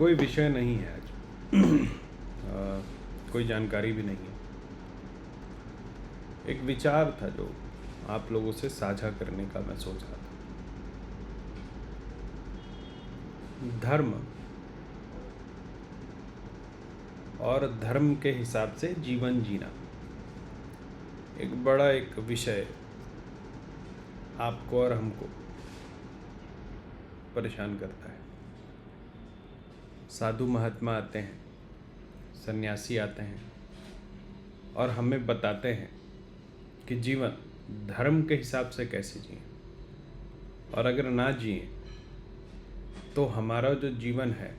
कोई विषय नहीं है आज। कोई जानकारी भी नहीं है। एक विचार था जो आप लोगों से साझा करने का मैं सोच रहा था। धर्म और धर्म के हिसाब से जीवन जीना एक बड़ा एक विषय आपको और हमको परेशान करता है। साधु महात्मा आते हैं, सन्यासी आते हैं और हमें बताते हैं कि जीवन धर्म के हिसाब से कैसे जिए, और अगर ना जिए तो हमारा जो जीवन है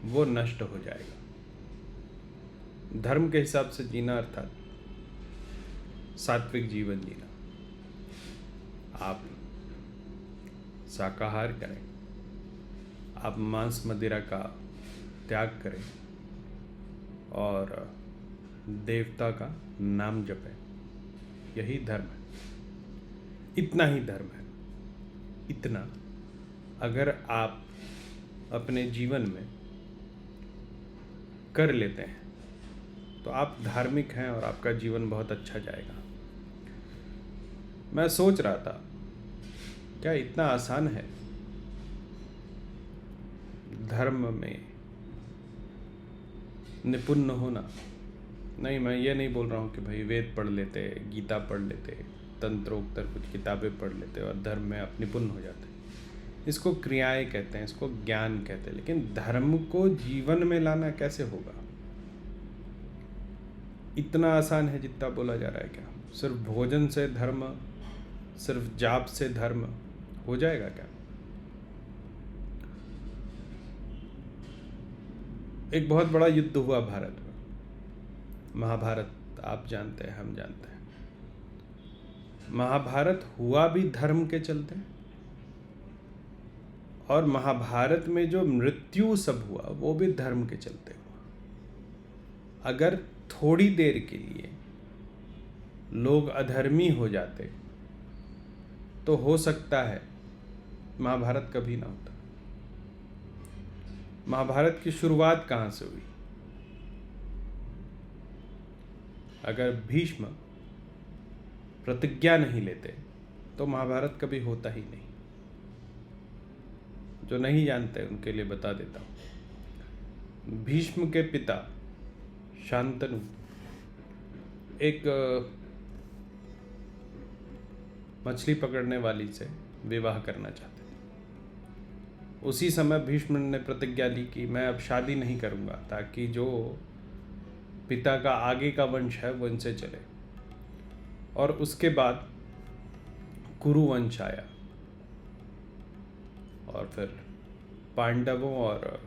वो नष्ट हो जाएगा। धर्म के हिसाब से जीना अर्थात सात्विक जीवन जीना। आप शाकाहार करें, आप मांस मदिरा का त्याग करें और देवता का नाम जपें, यही धर्म है। इतना ही धर्म है। इतना अगर आप अपने जीवन में कर लेते हैं तो आप धार्मिक हैं और आपका जीवन बहुत अच्छा जाएगा। मैं सोच रहा था, क्या इतना आसान है धर्म में निपुण होना? नहीं, मैं ये नहीं बोल रहा हूँ कि भाई वेद पढ़ लेते, गीता पढ़ लेते, तंत्रोक्तर कुछ किताबें पढ़ लेते और धर्म में आप निपुण हो जाते। इसको क्रियाएं कहते हैं, इसको ज्ञान कहते हैं। लेकिन धर्म को जीवन में लाना कैसे होगा? इतना आसान है जितना बोला जा रहा है क्या? सिर्फ भोजन से धर्म, सिर्फ जाप से धर्म हो जाएगा क्या? एक बहुत बड़ा युद्ध हुआ भारत में, महाभारत। आप जानते हैं, हम जानते हैं। महाभारत हुआ भी धर्म के चलते, और महाभारत में जो मृत्यु सब हुआ वो भी धर्म के चलते हुआ। अगर थोड़ी देर के लिए लोग अधर्मी हो जाते तो हो सकता है महाभारत कभी ना होता। महाभारत की शुरुआत कहाँ से हुई? अगर भीष्म प्रतिज्ञा नहीं लेते तो महाभारत कभी होता ही नहीं। जो नहीं जानते उनके लिए बता देता हूँ। भीष्म के पिता शांतनु एक मछली पकड़ने वाली से विवाह करना चाहते थे। उसी समय भीष्म ने प्रतिज्ञा ली कि मैं अब शादी नहीं करूँगा, ताकि जो पिता का आगे का वंश है वो इनसे चले। और उसके बाद कुरु वंश आया और फिर पांडवों और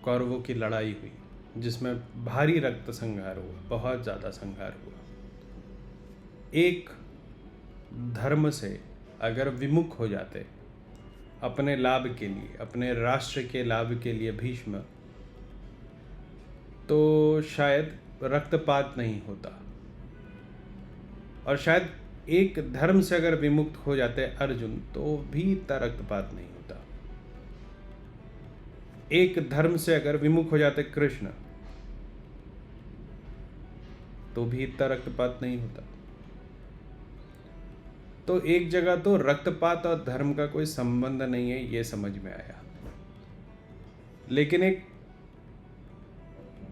कौरवों की लड़ाई हुई, जिसमें भारी रक्त संहार हुआ, बहुत ज़्यादा संहार हुआ। एक धर्म से अगर विमुख हो जाते अपने लाभ के लिए, अपने राष्ट्र के लाभ के लिए भीष्म, तो शायद रक्तपात नहीं होता। और शायद एक धर्म से अगर विमुक्त हो जाते अर्जुन तो भी इतना रक्तपात नहीं होता। एक धर्म से अगर विमुख हो जाते कृष्ण तो भी इतना रक्तपात नहीं होता। तो एक जगह तो रक्तपात और धर्म का कोई संबंध नहीं है, ये समझ में आया। लेकिन एक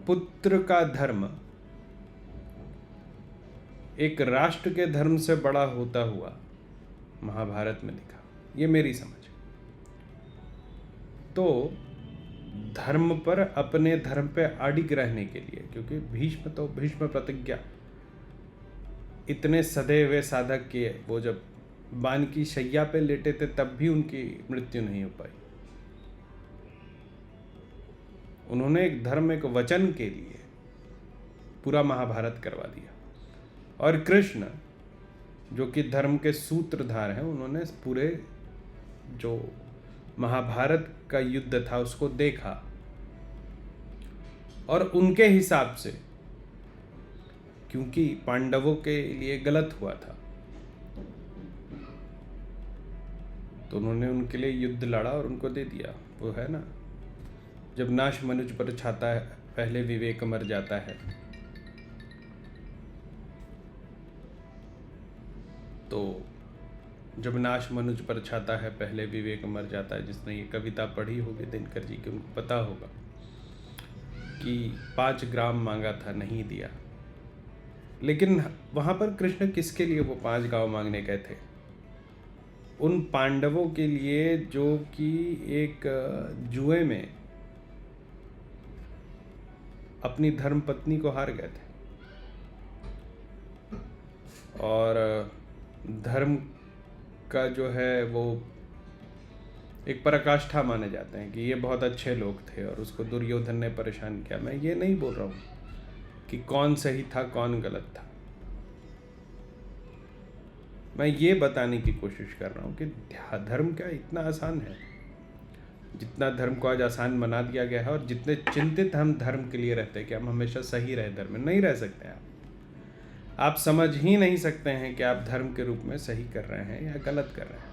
पुत्र का धर्म एक राष्ट्र के धर्म से बड़ा होता हुआ महाभारत में दिखा, ये मेरी समझ। तो धर्म पर, अपने धर्म पे अडिग रहने के लिए, क्योंकि भीष्म प्रतिज्ञा इतने सधे हुए साधक किए, वो जब बाण की शैया पे लेटे थे तब भी उनकी मृत्यु नहीं हो पाई। उन्होंने एक धर्म, एक वचन के लिए पूरा महाभारत करवा दिया। और कृष्ण जो कि धर्म के सूत्रधार हैं, उन्होंने पूरे जो महाभारत का युद्ध था उसको देखा और उनके हिसाब से, क्योंकि पांडवों के लिए गलत हुआ था तो उन्होंने उनके लिए युद्ध लड़ा और उनको दे दिया। वो है ना, जब नाश मनुज पर छाता है पहले विवेक मर जाता है। तो जब नाश मनुज पर छाता है पहले विवेक मर जाता है। जिसने ये कविता पढ़ी होगी दिनकर जी की, उनको पता होगा कि 5 ग्राम मांगा था, नहीं दिया। लेकिन वहाँ पर कृष्ण किसके लिए वो 5 गांव मांगने गए थे? उन पांडवों के लिए जो कि एक जुए में अपनी धर्म पत्नी को हार गए थे, और धर्म का जो है वो एक पराकाष्ठा माने जाते हैं कि ये बहुत अच्छे लोग थे और उसको दुर्योधन ने परेशान किया। मैं ये नहीं बोल रहा हूँ कि कौन सही था कौन गलत था, मैं ये बताने की कोशिश कर रहा हूँ कि धर्म क्या इतना आसान है? जितना धर्म को आज आसान बना दिया गया है, और जितने चिंतित हम धर्म के लिए रहते हैं कि हम हमेशा सही रहे, धर्म में नहीं रह सकते हैं। आप समझ ही नहीं सकते हैं कि आप धर्म के रूप में सही कर रहे हैं या गलत कर रहे हैं।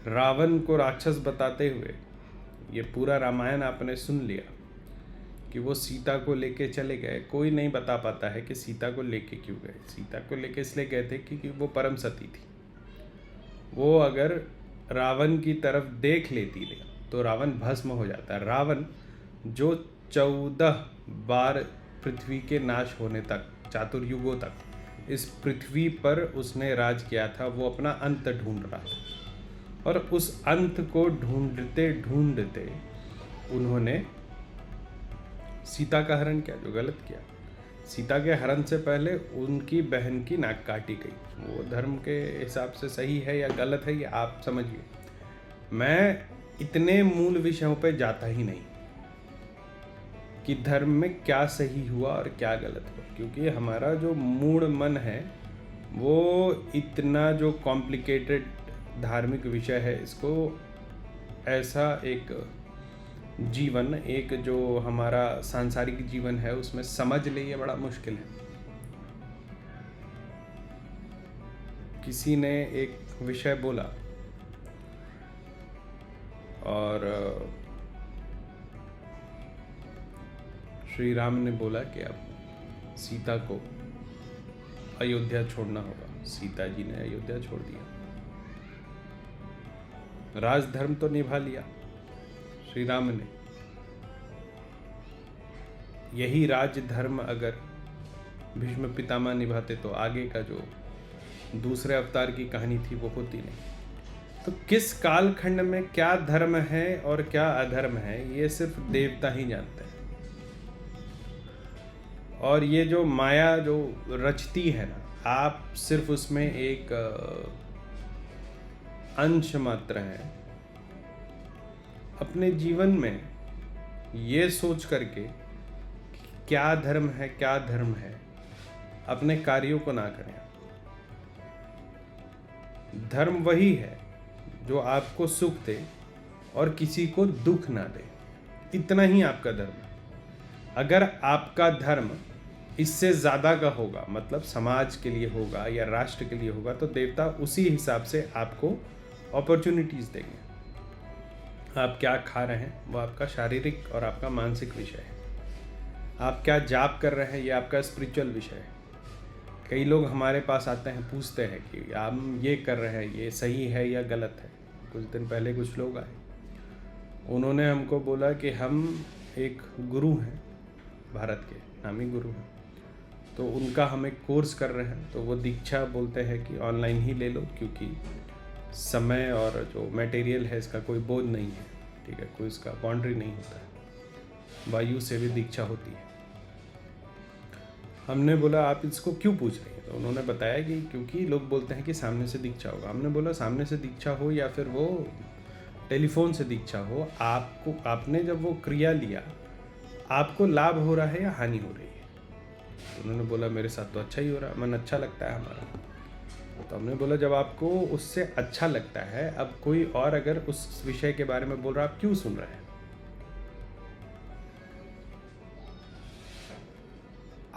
रावण को राक्षस बताते हुए ये पूरा रामायण आपने सुन लिया कि वो सीता को लेके चले गए। कोई नहीं बता पाता है कि सीता को लेके क्यों गए। सीता को लेके इसलिए गए थे क्योंकि वो परम सती थी। वो अगर रावण की तरफ देख लेती तो रावण भस्म हो जाता। रावण जो 14 बार पृथ्वी के नाश होने तक, चातुर्युगों तक इस पृथ्वी पर उसने राज किया था, वो अपना अंत ढूंढ रहा था। और उस अंत को ढूंढते ढूंढते उन्होंने सीता का हरण किया, जो गलत किया। सीता के हरण से पहले उनकी बहन की नाक काटी गई। वो धर्म के हिसाब से सही है या गलत है, ये आप समझिए। मैं इतने मूल विषयों पे जाता ही नहीं कि धर्म में क्या सही हुआ और क्या गलत हुआ, क्योंकि हमारा जो मूड मन है वो इतना जो कॉम्प्लिकेटेड धार्मिक विषय है, इसको ऐसा एक जीवन, एक जो हमारा सांसारिक जीवन है उसमें समझ ले, ये बड़ा मुश्किल है। किसी ने एक विषय बोला और श्री राम ने बोला कि अब सीता को अयोध्या छोड़ना होगा। सीता जी ने अयोध्या छोड़ दिया, राजधर्म तो निभा लिया श्री राम ने। यही राजधर्म अगर भीष्म पितामह निभाते तो आगे का जो दूसरे अवतार की कहानी थी वो होती नहीं। तो किस कालखंड में क्या धर्म है और क्या अधर्म है, ये सिर्फ देवता ही जानते हैं। और ये जो माया जो रचती है ना, आप सिर्फ उसमें एक अंश मात्र है। अपने जीवन में ये सोच करके क्या धर्म है क्या धर्म है, अपने कार्यों को ना करें। धर्म वही है जो आपको सुख दे और किसी को दुख ना दे, इतना ही आपका धर्म है। अगर आपका धर्म इससे ज़्यादा का होगा, मतलब समाज के लिए होगा या राष्ट्र के लिए होगा, तो देवता उसी हिसाब से आपको अपॉर्चुनिटीज़ देंगे। आप क्या खा रहे हैं वो आपका शारीरिक और आपका मानसिक विषय है। आप क्या जाप कर रहे हैं ये आपका स्पिरिचुअल विषय है। कई लोग हमारे पास आते हैं, पूछते हैं कि हम ये कर रहे हैं, ये सही है या गलत है। कुछ दिन पहले कुछ लोग आए, उन्होंने हमको बोला कि हम एक गुरु हैं, भारत के नामी गुरु हैं, तो उनका हम एक कोर्स कर रहे हैं। तो वो दीक्षा बोलते हैं कि ऑनलाइन ही ले लो, क्योंकि समय और जो मटेरियल है इसका कोई बोझ नहीं है, ठीक है, कोई इसका बाउंड्री नहीं होता है। वायु से भी दीक्षा होती है। हमने बोला आप इसको क्यों पूछ रहे हैं? तो उन्होंने बताया कि क्योंकि लोग बोलते हैं कि सामने से दीक्षा होगा। हमने बोला सामने से दीक्षा हो या फिर वो टेलीफोन से दीक्षा हो, आपको, आपने जब वो क्रिया लिया, आपको लाभ हो रहा है या हानि हो रही है? तो उन्होंने बोला मेरे साथ तो अच्छा ही हो रहा है, मन अच्छा लगता है हमारा। तो हमने बोला जब आपको उससे अच्छा लगता है, अब कोई और अगर उस विषय के बारे में बोल रहा है, आप क्यों सुन रहे हैं?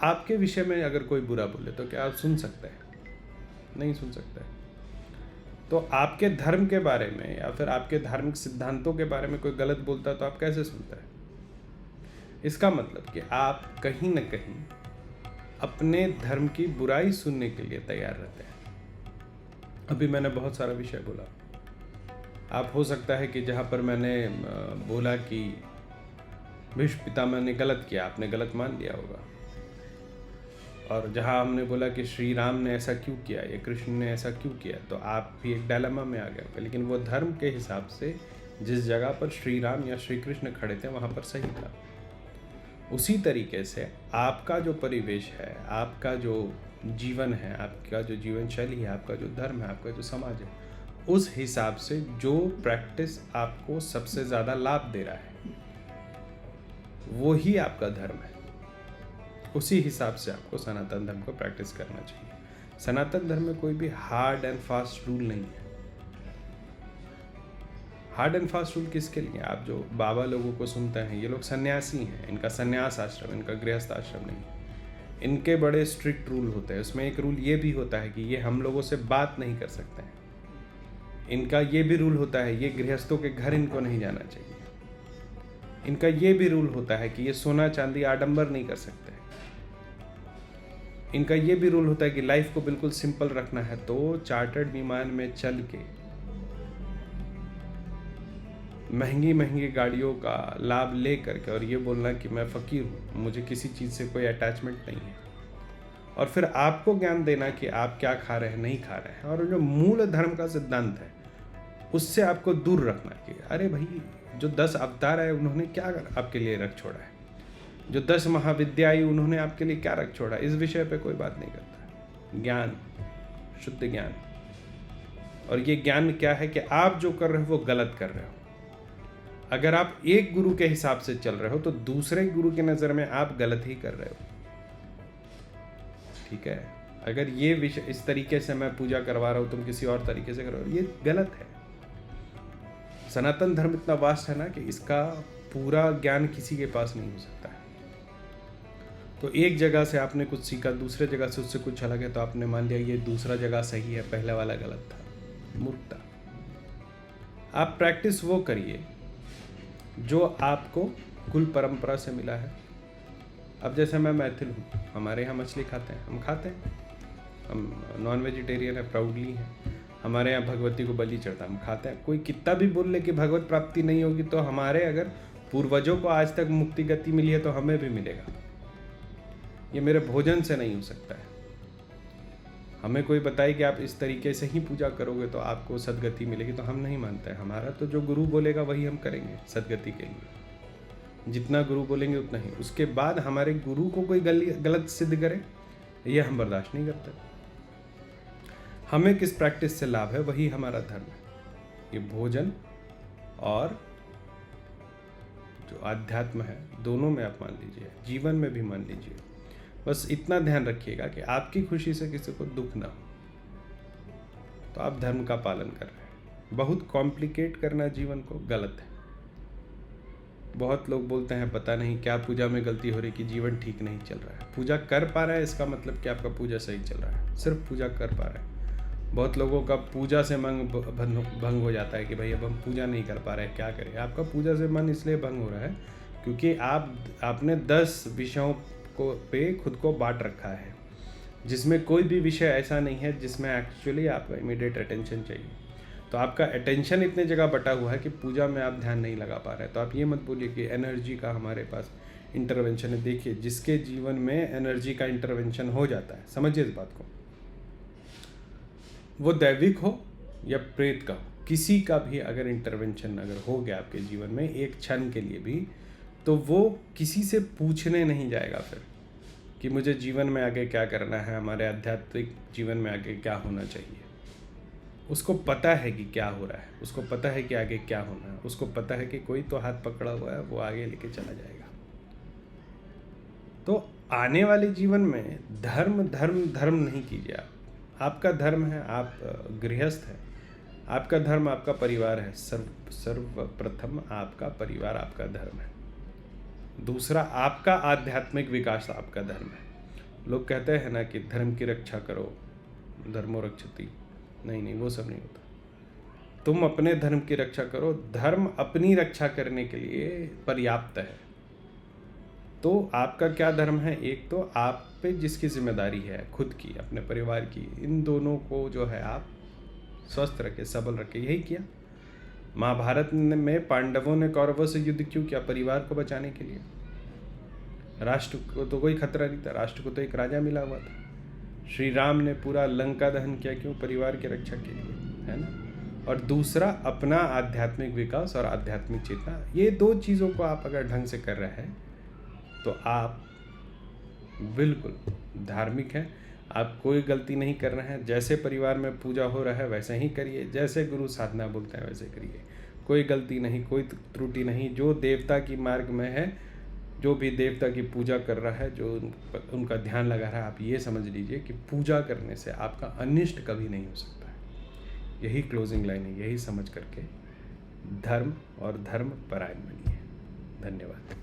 आपके विषय में अगर कोई बुरा बोले तो क्या आप सुन सकते हैं? नहीं सुन सकते। तो आपके धर्म के बारे में या फिर आपके धार्मिक सिद्धांतों के बारे में कोई गलत बोलता है तो आप कैसे सुनते हैं? इसका मतलब कि आप कहीं ना कहीं अपने धर्म की बुराई सुनने के लिए तैयार रहते हैं। अभी मैंने बहुत सारा विषय बोला। आप हो सकता है कि जहाँ पर मैंने बोला कि भीष्म पितामह ने गलत किया, आपने गलत मान लिया होगा। और जहाँ हमने बोला कि श्री राम ने ऐसा क्यों किया या कृष्ण ने ऐसा क्यों किया, तो आप भी एक डायलेमा में आ गए होंगे। लेकिन वो धर्म के हिसाब से जिस जगह पर श्री राम या श्री कृष्ण खड़े थे वहाँ पर सही था। उसी तरीके से आपका जो परिवेश है, आपका जो जीवन है, आपका जो जीवन शैली है, आपका जो धर्म है, आपका जो समाज है, उस हिसाब से जो प्रैक्टिस आपको सबसे ज़्यादा लाभ दे रहा है वो ही आपका धर्म है। उसी हिसाब से आपको सनातन धर्म को प्रैक्टिस करना चाहिए। सनातन धर्म में कोई भी हार्ड एंड फास्ट रूल नहीं है। हार्ड एंड फास्ट रूल किसके लिए? आप जो बाबा लोगों को सुनते हैं, ये लोग सन्यासी हैं, इनका सन्यास आश्रम, इनका गृहस्थ आश्रम नहीं है। इनके बड़े स्ट्रिक्ट रूल होते हैं। उसमें एक रूल ये भी होता है कि ये हम लोगों से बात नहीं कर सकते हैं। इनका ये भी रूल होता है, ये गृहस्थों के घर इनको नहीं जाना चाहिए। इनका ये भी रूल होता है कि ये सोना चांदी आडंबर नहीं कर सकते। इनका ये भी रूल होता है कि लाइफ को बिल्कुल सिंपल रखना है तो चार्टर्ड विमान में चल के महंगी महंगी गाड़ियों का लाभ ले करके और ये बोलना कि मैं फ़कीर हूँ, मुझे किसी चीज़ से कोई अटैचमेंट नहीं है, और फिर आपको ज्ञान देना कि आप क्या खा रहे हैं, नहीं खा रहे हैं, और जो मूल धर्म का सिद्धांत है उससे आपको दूर रखना कि अरे भाई जो 10 अवतार है उन्होंने क्या आपके लिए रख छोड़ा है, जो 10 महाविद्याएं उन्होंने आपके लिए क्या रख छोड़ा, इस विषय पे कोई बात नहीं करता। ज्ञान, शुद्ध ज्ञान। और ये ज्ञान क्या है कि आप जो कर रहे हो वो गलत कर रहे हो। अगर आप एक गुरु के हिसाब से चल रहे हो तो दूसरे गुरु की नज़र में आप गलत ही कर रहे हो। ठीक है? अगर ये विषय इस तरीके से मैं पूजा करवा रहा हूँ, तुम किसी और तरीके से कर रहे हो, ये गलत है। सनातन धर्म इतना वास्ट है ना कि इसका पूरा ज्ञान किसी के पास नहीं हो सकता है। तो एक जगह से आपने कुछ सीखा, दूसरे जगह से उससे कुछ अलग है, तो आपने मान लिया ये दूसरा जगह सही है, पहले वाला गलत था। मूर्खता। आप प्रैक्टिस वो करिए जो आपको कुल परंपरा से मिला है। अब जैसे मैं मैथिल हूँ, हमारे यहाँ मछली खाते हैं, हम खाते हैं, हम नॉन वेजिटेरियन है, प्राउडली है। हमारे यहाँ भगवती को बलि चढ़ता, हम खाते हैं। कोई कितना भी बोल ले कि भगवत प्राप्ति नहीं होगी, तो हमारे अगर पूर्वजों को आज तक मुक्ति गति मिली है तो हमें भी मिलेगा। ये मेरे भोजन से नहीं हो सकता है। हमें कोई बताए कि आप इस तरीके से ही पूजा करोगे तो आपको सदगति मिलेगी, तो हम नहीं मानते हैं। हमारा तो जो गुरु बोलेगा वही हम करेंगे सदगति के लिए। जितना गुरु बोलेंगे उतना ही। उसके बाद हमारे गुरु को कोई गलत सिद्ध करे, ये हम बर्दाश्त नहीं करते। हमें किस प्रैक्टिस से लाभ है वही हमारा धर्म है। ये भोजन और जो आध्यात्म है, दोनों में आप मान लीजिए, जीवन में भी मान लीजिए। बस इतना ध्यान रखिएगा कि आपकी खुशी से किसी को दुख ना हो, तो आप धर्म का पालन कर रहे हैं। बहुत कॉम्प्लिकेट करना जीवन को गलत है। बहुत लोग बोलते हैं पता नहीं क्या पूजा में गलती हो रही कि जीवन ठीक नहीं चल रहा है। पूजा कर पा रहा है इसका मतलब कि आपका पूजा सही चल रहा है, सिर्फ पूजा कर पा रहे हैं। बहुत लोगों का पूजा से मन भंग हो जाता है कि भाई अब हम पूजा नहीं कर पा रहे हैं, क्या करें। आपका पूजा से मन इसलिए भंग हो रहा है क्योंकि आपने 10 विषयों पे खुद को बांट रखा है, जिसमें कोई भी विषय ऐसा नहीं है जिसमें एक्चुअली आपका इमीडिएट अटेंशन चाहिए। तो आपका अटेंशन इतने जगह बटा हुआ है कि पूजा में आप ध्यान नहीं लगा पा रहे। तो आप ये मत बोलिए कि एनर्जी का हमारे पास इंटरवेंशन है। देखिए, जिसके जीवन में एनर्जी का इंटरवेंशन हो जाता है, समझिए इस बात को, वो दैविक हो या प्रेत का हो, किसी का भी अगर इंटरवेंशन अगर हो गया आपके जीवन में एक क्षण के लिए भी, तो वो किसी से पूछने नहीं जाएगा फिर कि मुझे जीवन में आगे क्या करना है, हमारे आध्यात्मिक जीवन में आगे क्या होना चाहिए। उसको पता है कि क्या हो रहा है, उसको पता है कि आगे क्या होना है, उसको पता है कि कोई तो हाथ पकड़ा हुआ है, वो आगे लेके चला जाएगा। तो आने वाले जीवन में धर्म धर्म धर्म नहीं कीजिए। आपका धर्म है, आप गृहस्थ हैं, आपका धर्म आपका परिवार है। सर्वप्रथम आपका परिवार आपका धर्म है। दूसरा आपका आध्यात्मिक विकास आपका धर्म है। लोग कहते हैं ना कि धर्म की रक्षा करो, धर्मो रक्षति। नहीं, वो सब नहीं होता। तुम अपने धर्म की रक्षा करो, धर्म अपनी रक्षा करने के लिए पर्याप्त है। तो आपका क्या धर्म है? एक तो आप पे जिसकी जिम्मेदारी है खुद की, अपने परिवार की, इन दोनों को जो है आप स्वस्थ रखे, सबल रखे। यही किया महाभारत में। पांडवों ने कौरवों से युद्ध क्यों किया? परिवार को बचाने के लिए। राष्ट्र को तो कोई खतरा नहीं था, राष्ट्र को तो एक राजा मिला हुआ था। श्री राम ने पूरा लंका दहन किया, क्यों? परिवार की रक्षा के लिए, है ना। और दूसरा अपना आध्यात्मिक विकास और आध्यात्मिक चेतना, ये दो चीज़ों को आप अगर ढंग से कर रहे हैं तो आप बिल्कुल धार्मिक हैं। आप कोई गलती नहीं कर रहे हैं। जैसे परिवार में पूजा हो रहा है वैसे ही करिए, जैसे गुरु साधना बोलते हैं वैसे करिए। कोई गलती नहीं, कोई त्रुटि नहीं। जो देवता की मार्ग में है, जो भी देवता की पूजा कर रहा है, जो उनका ध्यान लगा रहा है, आप ये समझ लीजिए कि पूजा करने से आपका अनिष्ट कभी नहीं हो सकता है। यही क्लोजिंग लाइन है। यही समझ करके धर्म और धर्म परायण बनिए। धन्यवाद।